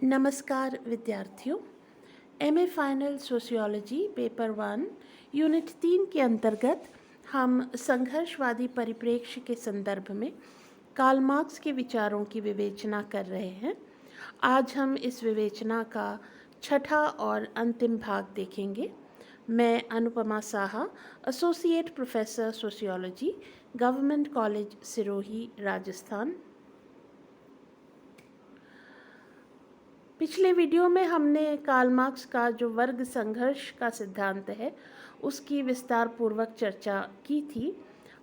नमस्कार विद्यार्थियों। MA final sociology paper 1 unit 3 के अंतर्गत हम संघर्षवादी परिप्रेक्ष्य के संदर्भ में कार्ल मार्क्स के विचारों की विवेचना कर रहे हैं। आज हम इस विवेचना का छठा और अंतिम भाग देखेंगे। मैं Anupama Saha, associate professor sociology, government college Sirohi, Rajasthan. पिछले वीडियो में हमने कार्ल मार्क्स का जो वर्ग संघर्ष का सिद्धांत है उसकी विस्तार पूर्वक चर्चा की थी।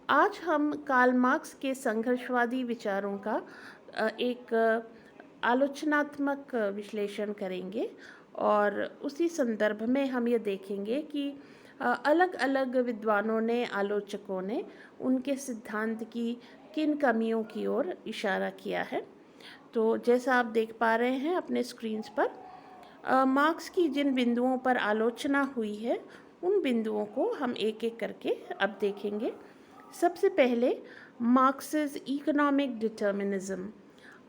आज हम कार्ल मार्क्स के संघर्षवादी विचारों का एक आलोचनात्मक विश्लेषण करेंगे और उसी संदर्भ में हम ये देखेंगे कि अलग अलग विद्वानों ने, आलोचकों ने उनके सिद्धांत की किन कमियों की ओर इशारा किया है। तो जैसा आप देख पा रहे हैं अपने स्क्रीन्स पर, मार्क्स की जिन बिंदुओं पर आलोचना हुई है उन बिंदुओं को हम एक एक करके अब देखेंगे। सबसे पहले मार्क्स's इकोनॉमिक डिटर्मिनिज्म।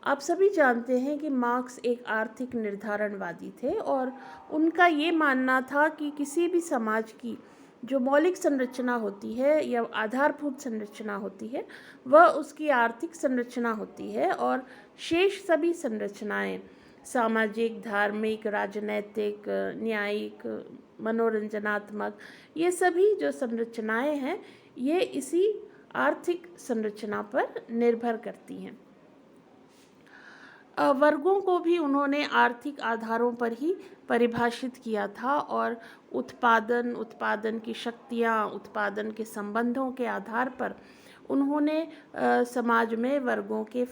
आप सभी जानते हैं कि मार्क्स एक आर्थिक निर्धारणवादी थे और उनका ये मानना था कि किसी भी समाज की जो मौलिक संरचना होती है या आधारभूत संरचना होती है वह उसकी आर्थिक संरचना होती है और शेष सभी संरचनाएं सामाजिक, धार्मिक, राजनैतिक, न्यायिक, मनोरंजनात्मक, ये सभी जो संरचनाएं हैं ये इसी आर्थिक संरचना पर निर्भर करती हैं। वर्गों को भी उन्होंने आर्थिक आधारों पर ही परिभाषित किया था और उत्पादन की शक्तियाँ, उत्पादन के संबंधों के आधार पर उन्होंने समाज में वर्गों के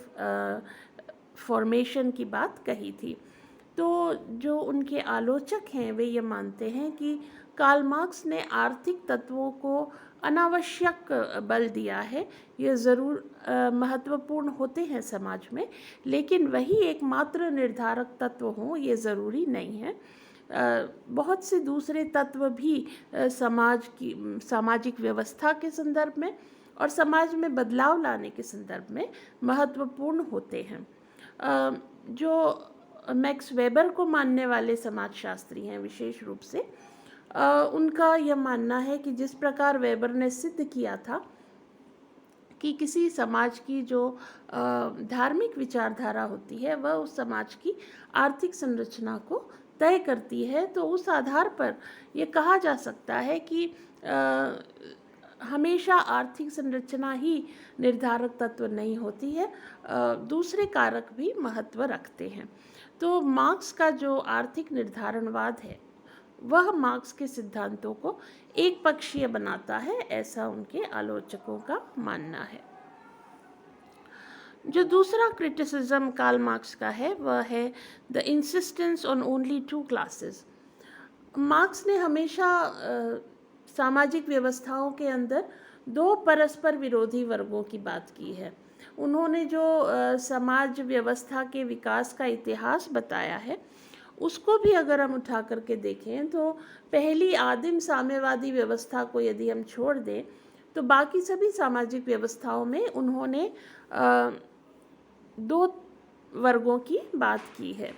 फॉर्मेशन की बात कही थी। तो जो उनके आलोचक हैं वे ये मानते हैं कि कार्ल मार्क्स ने आर्थिक तत्वों को अनावश्यक बल दिया है। ये ज़रूर महत्वपूर्ण होते हैं समाज में, लेकिन वही एकमात्र निर्धारक तत्व हों ये ज़रूरी नहीं है। बहुत से दूसरे तत्व भी सामाजिक व्यवस्था के संदर्भ में और समाज में बदलाव लाने के संदर्भ में महत्वपूर्ण होते हैं। जो मैक्स वेबर को मानने वाले समाजशास्त्री हैं विशेष रूप से, उनका यह मानना है कि जिस प्रकार वेबर ने सिद्ध किया था कि किसी समाज की जो धार्मिक विचारधारा होती है वह उस समाज की आर्थिक संरचना को तय करती है, तो उस आधार पर ये कहा जा सकता है कि हमेशा आर्थिक संरचना ही निर्धारक तत्व नहीं होती है, दूसरे कारक भी महत्व रखते हैं। तो मार्क्स का जो आर्थिक निर्धारणवाद है वह मार्क्स के सिद्धांतों को एक पक्षीय बनाता है, ऐसा उनके आलोचकों का मानना है। जो दूसरा क्रिटिसिज्म कार्ल मार्क्स का है वह है the insistence on only two classes. Marx ने हमेशा सामाजिक व्यवस्थाओं के अंदर दो परस्पर विरोधी वर्गों की बात की है। उन्होंने जो समाज व्यवस्था के विकास का इतिहास बताया है उसको भी अगर हम उठा करके देखें तो पहली आदिम साम्यवादी व्यवस्था को यदि हम छोड़ दें तो बाकी सभी सामाजिक व्यवस्थाओं में उन्होंने दो वर्गों की बात की है।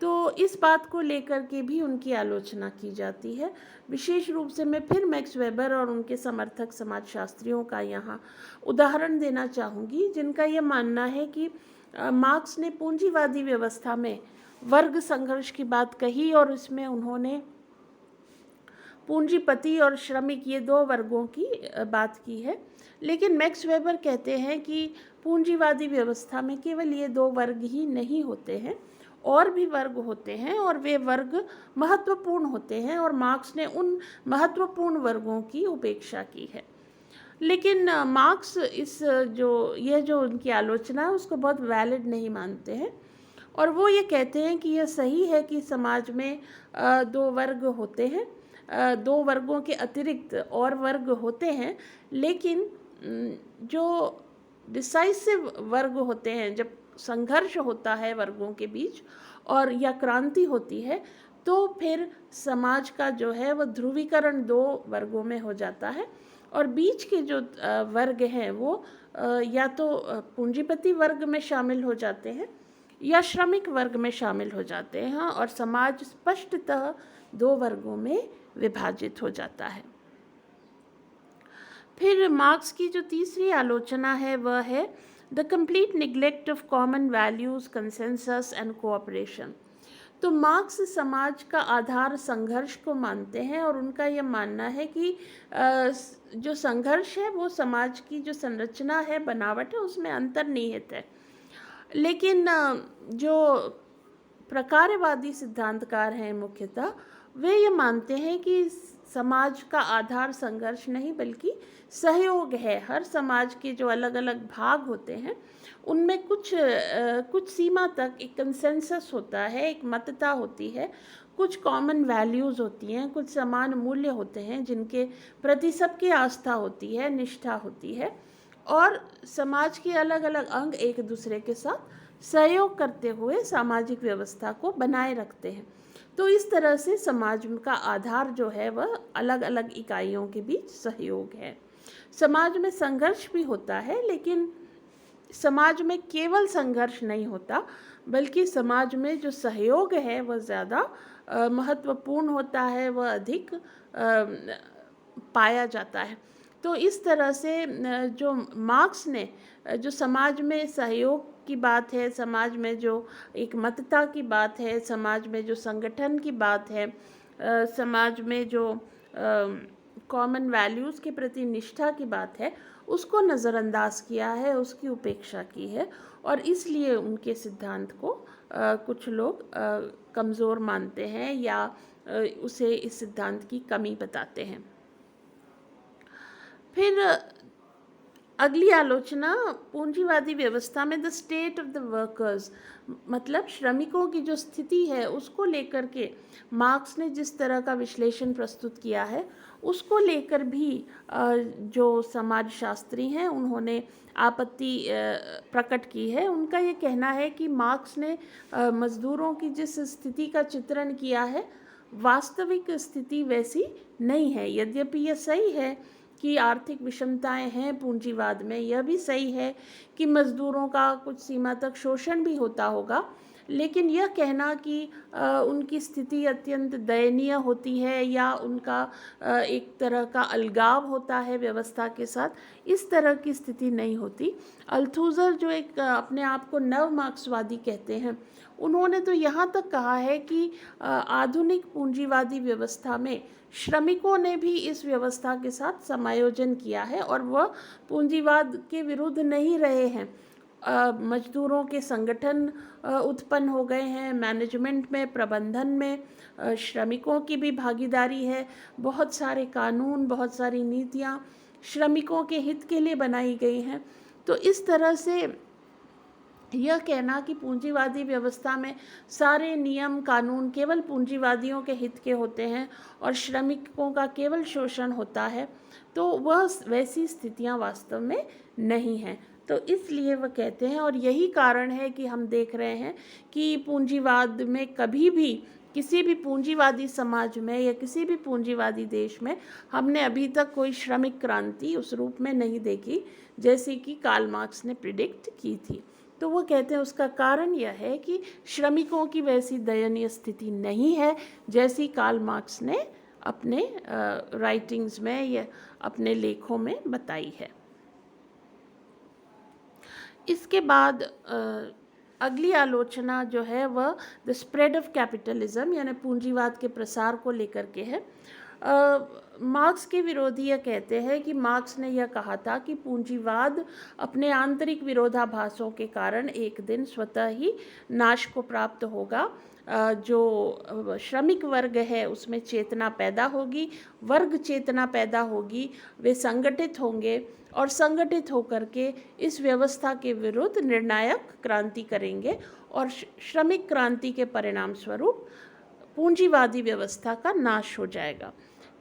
तो इस बात को लेकर के भी उनकी आलोचना की जाती है। विशेष रूप से मैं फिर मैक्स वेबर और उनके समर्थक समाजशास्त्रियों का यहाँ उदाहरण देना चाहूँगी, जिनका ये मानना है कि मार्क्स ने पूंजीवादी व्यवस्था में वर्ग संघर्ष की बात कही और इसमें उन्होंने पूंजीपति और श्रमिक ये दो वर्गों की बात की है, लेकिन मैक्स वेबर कहते हैं कि पूंजीवादी व्यवस्था में केवल ये दो वर्ग ही नहीं होते हैं, और भी वर्ग होते हैं और वे वर्ग महत्वपूर्ण होते हैं और मार्क्स ने उन महत्वपूर्ण वर्गों की उपेक्षा की है। लेकिन मार्क्स यह जो उनकी आलोचना है उसको बहुत वैलिड नहीं मानते हैं और वो ये कहते हैं कि यह सही है कि समाज में दो वर्ग होते हैं, दो वर्गों के अतिरिक्त और वर्ग होते हैं, लेकिन जो डिसाइसिव वर्ग होते हैं, जब संघर्ष होता है वर्गों के बीच और या क्रांति होती है तो फिर समाज का जो है वह ध्रुवीकरण दो वर्गों में हो जाता है और बीच के जो वर्ग हैं वो या तो पूंजीपति वर्ग में शामिल हो जाते हैं या श्रमिक वर्ग में शामिल हो जाते हैं और समाज स्पष्टतः दो वर्गों में विभाजित हो जाता है। फिर मार्क्स की जो तीसरी आलोचना है वह है the complete neglect of common values, consensus and cooperation. तो मार्क्स समाज का आधार संघर्ष को मानते हैं और उनका यह मानना है कि जो संघर्ष है वो समाज की जो संरचना है, बनावट है, उसमें अंतर्निहित है। लेकिन जो प्रकारवादी सिद्धांतकार हैं मुख्यतः, वे ये मानते हैं कि समाज का आधार संघर्ष नहीं बल्कि सहयोग है। हर समाज के जो अलग अलग भाग होते हैं उनमें कुछ सीमा तक एक कंसेंसस होता है, एक मतता होती है, कुछ कॉमन वैल्यूज़ होती हैं, कुछ समान मूल्य होते हैं जिनके प्रति सबकी आस्था होती है, निष्ठा होती है, और समाज के अलग अलग अंग एक दूसरे के साथ सहयोग करते हुए सामाजिक व्यवस्था को बनाए रखते हैं। तो इस तरह से समाज का आधार जो है वह अलग अलग इकाइयों के बीच सहयोग है। समाज में संघर्ष भी होता है, लेकिन समाज में केवल संघर्ष नहीं होता बल्कि समाज में जो सहयोग है वह ज़्यादा महत्वपूर्ण होता है, वह अधिक पाया जाता है। तो इस तरह से जो मार्क्स ने जो समाज में सहयोग की बात है, समाज में जो एक मतता की बात है, समाज में जो संगठन की बात है, समाज में जो कॉमन वैल्यूज़ के प्रति निष्ठा की बात है, उसको नज़रअंदाज किया है, उसकी उपेक्षा की है, और इसलिए उनके सिद्धांत को कुछ लोग कमज़ोर मानते हैं या उसे इस सिद्धांत की कमी बताते हैं। फिर अगली आलोचना पूंजीवादी व्यवस्था में the state of the workers, मतलब श्रमिकों की जो स्थिति है उसको लेकर के मार्क्स ने जिस तरह का विश्लेषण प्रस्तुत किया है उसको लेकर भी जो समाजशास्त्री हैं उन्होंने आपत्ति प्रकट की है। उनका ये कहना है कि मार्क्स ने मज़दूरों की जिस स्थिति का चित्रण किया है वास्तविक स्थिति वैसी नहीं है। यद्यपि यह सही है कि आर्थिक विषमताएं हैं पूंजीवाद में, यह भी सही है कि मज़दूरों का कुछ सीमा तक शोषण भी होता होगा, लेकिन यह कहना कि उनकी स्थिति अत्यंत दयनीय होती है या उनका एक तरह का अलगाव होता है व्यवस्था के साथ, इस तरह की स्थिति नहीं होती। अल्थुज़र जो एक अपने आप को नव मार्क्सवादी कहते हैं, उन्होंने तो यहाँ तक कहा है कि आधुनिक पूंजीवादी व्यवस्था में श्रमिकों ने भी इस व्यवस्था के साथ समायोजन किया है और वह पूंजीवाद के विरुद्ध नहीं रहे हैं। मजदूरों के संगठन उत्पन्न हो गए हैं, मैनेजमेंट में, प्रबंधन में श्रमिकों की भी भागीदारी है, बहुत सारे कानून, बहुत सारी नीतियाँ श्रमिकों के हित के लिए बनाई गई हैं। तो इस तरह से यह कहना कि पूंजीवादी व्यवस्था में सारे नियम कानून केवल पूंजीवादियों के हित के होते हैं और श्रमिकों का केवल शोषण होता है, तो वह वैसी स्थितियां वास्तव में नहीं हैं। तो इसलिए वह कहते हैं, और यही कारण है कि हम देख रहे हैं कि पूंजीवाद में कभी भी किसी भी पूंजीवादी समाज में या किसी भी पूंजीवादी देश में हमने अभी तक कोई श्रमिक क्रांति उस रूप में नहीं देखी जैसे कि कार्ल मार्क्स ने प्रिडिक्ट की थी। तो वो कहते हैं उसका कारण यह है कि श्रमिकों की वैसी दयनीय स्थिति नहीं है जैसी कार्ल मार्क्स ने अपने राइटिंग्स में या अपने लेखों में बताई है। इसके बाद अगली आलोचना जो है वह द स्प्रेड ऑफ कैपिटलिज्म यानी पूंजीवाद के प्रसार को लेकर के है। मार्क्स के विरोधी यह कहते हैं कि मार्क्स ने यह कहा था कि पूंजीवाद अपने आंतरिक विरोधाभासों के कारण एक दिन स्वतः ही नाश को प्राप्त होगा। जो श्रमिक वर्ग है उसमें चेतना पैदा होगी, वर्ग चेतना पैदा होगी, वे संगठित होंगे और संगठित होकर के इस व्यवस्था के विरुद्ध निर्णायक क्रांति करेंगे और श्रमिक क्रांति के परिणाम स्वरूप पूंजीवादी व्यवस्था का नाश हो जाएगा।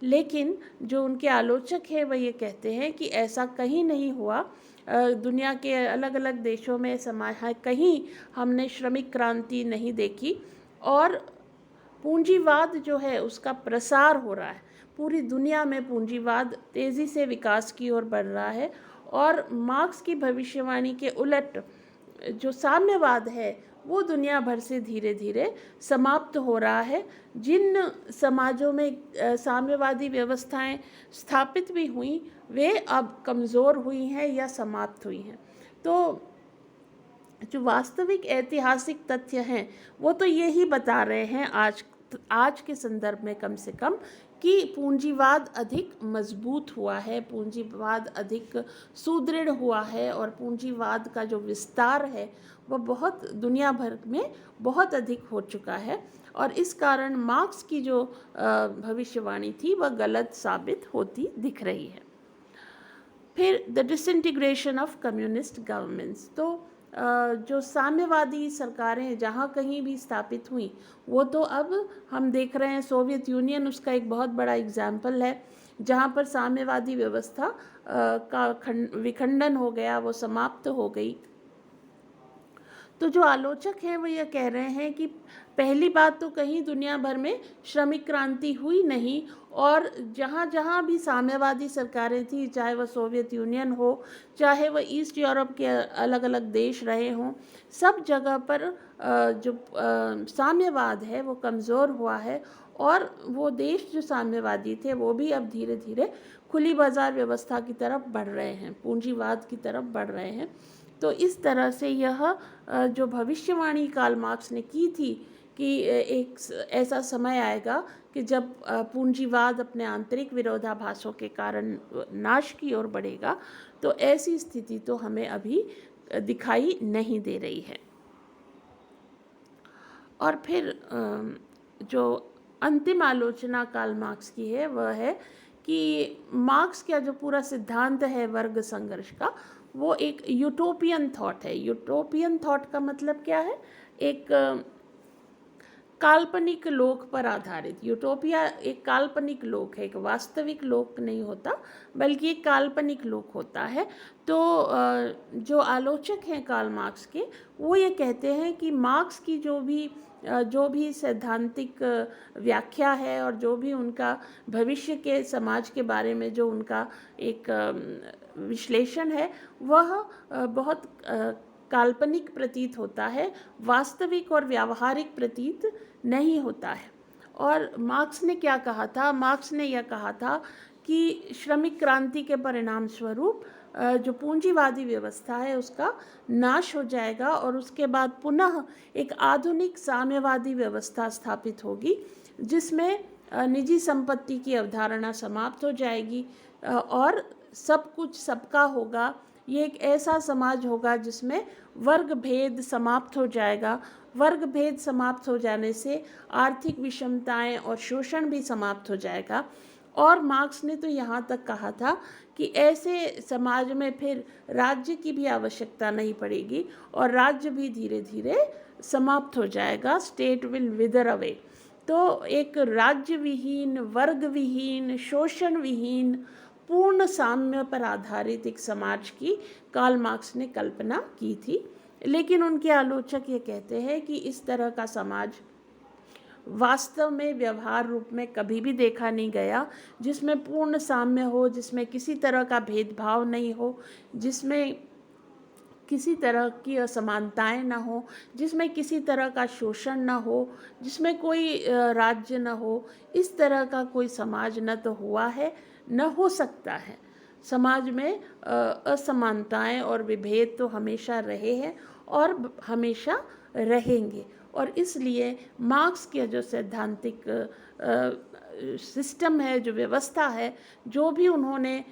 लेकिन जो उनके आलोचक हैं वह ये कहते हैं कि ऐसा कहीं नहीं हुआ। दुनिया के अलग अलग देशों में समाज कहीं हमने श्रमिक क्रांति नहीं देखी और पूंजीवाद जो है उसका प्रसार हो रहा है। पूरी दुनिया में पूंजीवाद तेज़ी से विकास की ओर बढ़ रहा है और मार्क्स की भविष्यवाणी के उलट जो साम्यवाद है वो दुनिया भर से धीरे धीरे समाप्त हो रहा है। जिन समाजों में साम्यवादी व्यवस्थाएं स्थापित भी हुई, वे अब कमज़ोर हुई हैं या समाप्त हुई हैं। तो जो वास्तविक ऐतिहासिक तथ्य हैं वो तो यही बता रहे हैं आज के संदर्भ में कम से कम, कि पूंजीवाद अधिक मजबूत हुआ है, पूंजीवाद अधिक सुदृढ़ हुआ है, और पूंजीवाद का जो विस्तार है वह बहुत दुनिया भर में बहुत अधिक हो चुका है। और इस कारण मार्क्स की जो भविष्यवाणी थी वह गलत साबित होती दिख रही है। फिर the disintegration of communist governments. तो जो साम्यवादी सरकारें जहाँ कहीं भी स्थापित हुई, वो तो अब हम देख रहे हैं सोवियत यूनियन उसका एक बहुत बड़ा एग्जाम्पल है, जहाँ पर साम्यवादी व्यवस्था का विखंडन हो गया, वो समाप्त हो गई। तो जो आलोचक हैं वो ये कह रहे हैं कि पहली बात तो कहीं दुनिया भर में श्रमिक क्रांति हुई नहीं, और जहाँ जहाँ भी साम्यवादी सरकारें थी, चाहे वह सोवियत यूनियन हो, चाहे वह ईस्ट यूरोप के अलग अलग देश रहे हों, सब जगह पर जो साम्यवाद है वो कमज़ोर हुआ है। और वो देश जो साम्यवादी थे वो भी अब धीरे धीरे खुली बाजार व्यवस्था की तरफ बढ़ रहे हैं, पूंजीवाद की तरफ बढ़ रहे हैं। तो इस तरह से यह जो भविष्यवाणी कार्ल मार्क्स ने की थी कि एक ऐसा समय आएगा कि जब पूंजीवाद अपने आंतरिक विरोधाभासों के कारण नाश की ओर बढ़ेगा, तो ऐसी स्थिति तो हमें अभी दिखाई नहीं दे रही है। और फिर जो अंतिम आलोचना कार्ल मार्क्स की है वह है कि मार्क्स का जो पूरा सिद्धांत है वर्ग संघर्ष का, वो एक यूटोपियन थॉट है। यूटोपियन थॉट का मतलब क्या है? एक काल्पनिक लोक पर आधारित। यूटोपिया एक काल्पनिक लोक है, एक वास्तविक लोक नहीं होता, बल्कि एक काल्पनिक लोक होता है। तो जो आलोचक हैं कार्ल मार्क्स के, वो ये कहते हैं कि मार्क्स की जो भी सैद्धांतिक व्याख्या है और जो भी उनका भविष्य के समाज के बारे में जो उनका एक विश्लेषण है, वह बहुत काल्पनिक प्रतीत होता है, वास्तविक और व्यावहारिक प्रतीत नहीं होता है। और मार्क्स ने क्या कहा था? मार्क्स ने यह कहा था कि श्रमिक क्रांति के परिणाम स्वरूप जो पूंजीवादी व्यवस्था है उसका नाश हो जाएगा, और उसके बाद पुनः एक आधुनिक साम्यवादी व्यवस्था स्थापित होगी, जिसमें निजी संपत्ति की अवधारणा समाप्त हो जाएगी और सब कुछ सबका होगा। ये एक ऐसा समाज होगा जिसमें वर्ग भेद समाप्त हो जाएगा। वर्ग भेद समाप्त हो जाने से आर्थिक विषमताएं और शोषण भी समाप्त हो जाएगा। और मार्क्स ने तो यहाँ तक कहा था कि ऐसे समाज में फिर राज्य की भी आवश्यकता नहीं पड़ेगी, और राज्य भी धीरे धीरे समाप्त हो जाएगा। State will विदर away. तो एक राज्य विहीन, वर्ग विहीन, शोषण विहीन, पूर्ण साम्य पर आधारित एक समाज की कार्ल मार्क्स ने कल्पना की थी। लेकिन उनके आलोचक ये कहते हैं कि इस तरह का समाज वास्तव में व्यवहार रूप में कभी भी देखा नहीं गया, जिसमें पूर्ण साम्य हो, जिसमें किसी तरह का भेदभाव नहीं हो, जिसमें किसी तरह की असमानताएं ना हो, जिसमें किसी तरह का शोषण ना हो, जिसमें कोई राज्य न हो। इस तरह का कोई समाज न तो हुआ है, न हो सकता है। समाज में असमानताएं और विभेद तो हमेशा रहे हैं और हमेशा रहेंगे। और इसलिए मार्क्स के जो सैद्धांतिक सिस्टम है, जो व्यवस्था है, जो भी उन्होंने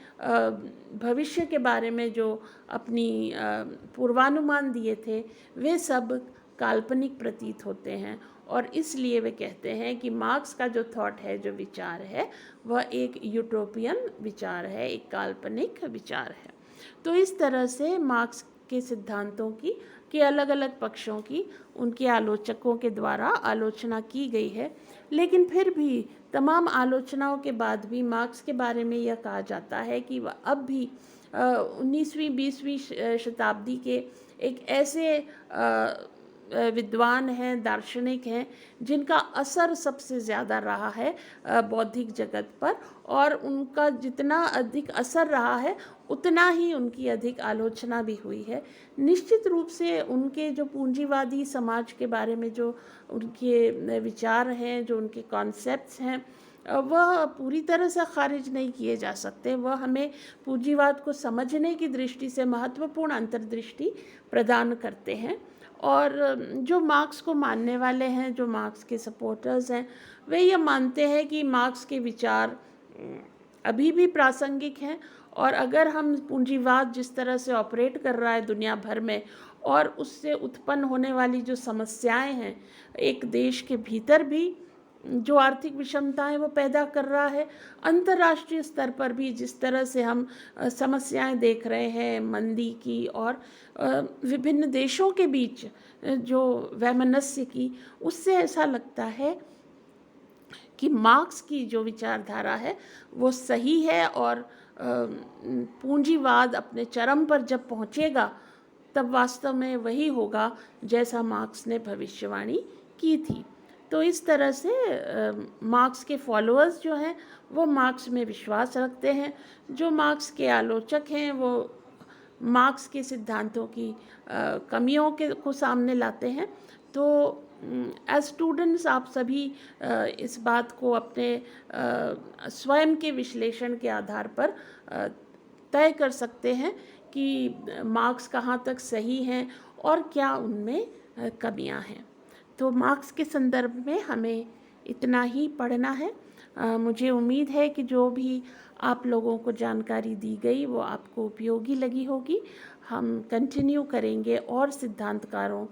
भविष्य के बारे में जो अपनी पूर्वानुमान दिए थे, वे सब काल्पनिक प्रतीत होते हैं। और इसलिए वे कहते हैं कि मार्क्स का जो थॉट है, जो विचार है, वह एक यूटोपियन विचार है, एक काल्पनिक विचार है। तो इस तरह से मार्क्स के सिद्धांतों के अलग अलग पक्षों की उनके आलोचकों के द्वारा आलोचना की गई है। लेकिन फिर भी तमाम आलोचनाओं के बाद भी मार्क्स के बारे में यह कहा जाता है कि वह अब भी 19वीं 20वीं शताब्दी के एक ऐसे विद्वान हैं, दार्शनिक हैं, जिनका असर सबसे ज़्यादा रहा है बौद्धिक जगत पर, और उनका जितना अधिक असर रहा है उतना ही उनकी अधिक आलोचना भी हुई है। निश्चित रूप से उनके जो पूंजीवादी समाज के बारे में जो उनके विचार हैं, जो उनके कॉन्सेप्ट्स हैं, वह पूरी तरह से खारिज नहीं किए जा सकते। वह हमें पूंजीवाद को समझने की दृष्टि से महत्वपूर्ण अंतर्दृष्टि प्रदान करते हैं। और जो मार्क्स को मानने वाले हैं, जो मार्क्स के सपोर्टर्स हैं, वे ये मानते हैं कि मार्क्स के विचार अभी भी प्रासंगिक हैं, और अगर हम पूंजीवाद जिस तरह से ऑपरेट कर रहा है दुनिया भर में, और उससे उत्पन्न होने वाली जो समस्याएं हैं, एक देश के भीतर भी जो आर्थिक विषमताएं वो पैदा कर रहा है, अंतर्राष्ट्रीय स्तर पर भी जिस तरह से हम समस्याएं देख रहे हैं मंदी की, और विभिन्न देशों के बीच जो वैमनस्य की, उससे ऐसा लगता है कि मार्क्स की जो विचारधारा है वो सही है, और पूंजीवाद अपने चरम पर जब पहुंचेगा तब वास्तव में वही होगा जैसा मार्क्स ने भविष्यवाणी की थी। तो इस तरह से मार्क्स के फॉलोअर्स जो हैं वो मार्क्स में विश्वास रखते हैं। जो मार्क्स के आलोचक हैं वो मार्क्स के सिद्धांतों की कमियों को सामने लाते हैं। तो एज स्टूडेंट्स आप सभी इस बात को अपने स्वयं के विश्लेषण के आधार पर तय कर सकते हैं कि मार्क्स कहाँ तक सही हैं और क्या उनमें कमियां हैं। तो मार्क्स के संदर्भ में हमें इतना ही पढ़ना है। मुझे उम्मीद है कि जो भी आप लोगों को जानकारी दी गई वो आपको उपयोगी लगी होगी। हम कंटिन्यू करेंगे और सिद्धांतकारों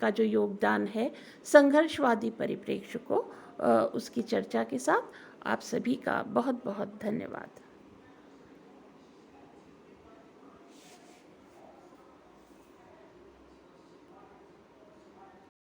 का जो योगदान है संघर्षवादी परिप्रेक्ष्य को, उसकी चर्चा के साथ। आप सभी का बहुत बहुत धन्यवाद।